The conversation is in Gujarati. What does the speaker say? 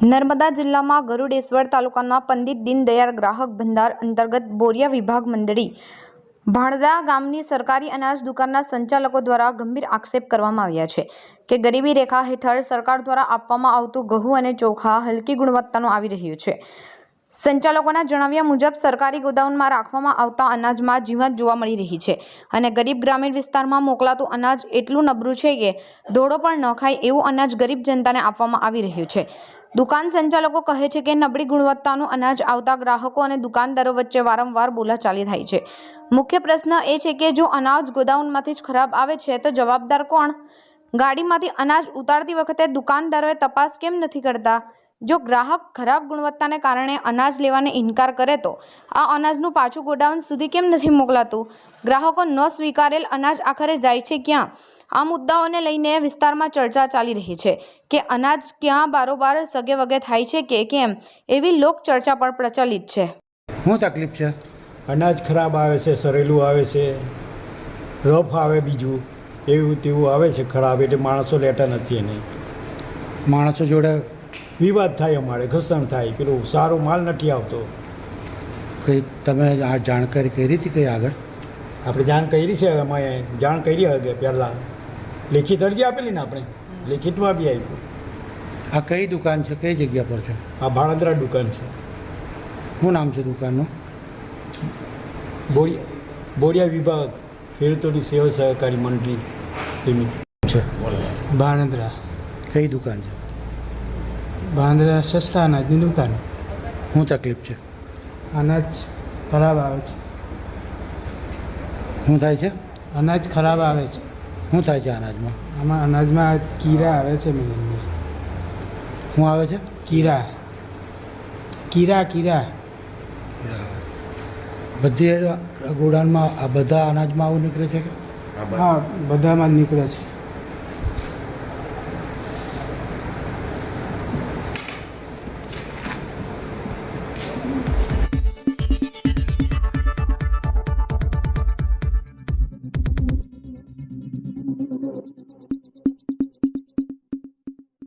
નર્મદા જિલ્લામાં ગરુડેશ્વર તાલુકાના પંડિત દીનદયાળ ગ્રાહક ભંડાર અંતર્ગત બોરિયા વિભાગ મંડળી ભાણદા ગામની સરકારી અનાજ દુકાનના સંચાલકો દ્વારા ગંભીર આક્ષેપ કરવામાં આવ્યા છે કે ગરીબી રેખા હેઠળ સરકાર દ્વારા આપવામાં આવતું ઘઉં અને ચોખા હલકી ગુણવત્તાનું આવી રહ્યું છે। સંચાલકોના જણાવ્યા મુજબ સરકારી ગોડાઉનમાં રાખવામાં આવતા અનાજમાં જીવાત જોવા મળી રહી છે અને ગરીબ ગ્રામીણ વિસ્તારમાં મોકલાતું અનાજ એટલું નબળું છે કે ધોળો પણ ન ખાય એવું અનાજ ગરીબ જનતાને આપવામાં આવી રહ્યું છે। દુકાન સંચાલકો કહે છે કે નબળી ગુણવત્તાનું અનાજ આવતા ગ્રાહકો અને દુકાનદારો વચ્ચે વારંવાર બોલાચાલી થાય છે। મુખ્ય પ્રશ્ન એ છે કે જો અનાજ ગોડાઉનમાંથી જ ખરાબ આવે છે તો જવાબદાર કોણ? ગાડીમાંથી અનાજ ઉતારતી વખતે દુકાનદારોએ તપાસ કેમ નથી કરતા? જો ગ્રાહક ખરાબ ગુણવત્તાને કારણે અનાજ લેવાને ઇનકાર કરે તો આ અનાજનું પાછું ગોડાઉન સુધી કેમ નથી મોકલાતું? ગ્રાહકો ન સ્વીકારેલ અનાજ આખરે જાય છે ક્યાં? આ મુદ્દાઓને લઈને વિસ્તારમાં ચર્ચા ચાલી રહી છે કે અનાજ ક્યાં બારોબાર સગે વગે થાય છે કે કેમ એવી લોક ચર્ચા પણ પ્રચલિત છે। શું તકલીફ છે? અનાજ ખરાબ આવે છે, સરેલું આવે છે, રફ આવે, બીજું એવું તેવું આવે છે ખરાબ, એટલે માણસો લેતા નથી। એને માણસો જોડે વિવાદ થાય, અમારે ઘર્ષણ થાય, પેલું સારો માલ નથી આવતો। કંઈ તમે આ જાણકારી કરી હતી કંઈ આગળ? આપણે જાણ કરી છે, અમે જાણ કરી હવે પહેલાં લેખિત અરજી આપેલી ને, આપણે લેખિતમાં બી આપ્યું। આ કઈ દુકાન છે, કઈ જગ્યા પર છે? આ ભાણદરા દુકાન છે। શું નામ છે દુકાનનું? બોરિયા વિભાગ ખેડૂતોની સેવા સહકારી મંડળી લિમિટેડ છે। ભાણદરા કઈ દુકાન છે? ભાણદરા સસ્તા અનાજની દુકાન। શું તકલીફ છે? અનાજ ખરાબ આવે છે। શું થાય છે? અનાજ ખરાબ આવે છે। શું થાય છે અનાજમાં? આમાં અનાજમાં કીરા આવે છે મેં। શું આવે છે? કીરા કીરા કીરા બધી ગોડાઉનમાં આ બધા અનાજમાં આવું નીકળે છે કે? હા, બધામાં જ નીકળે છે।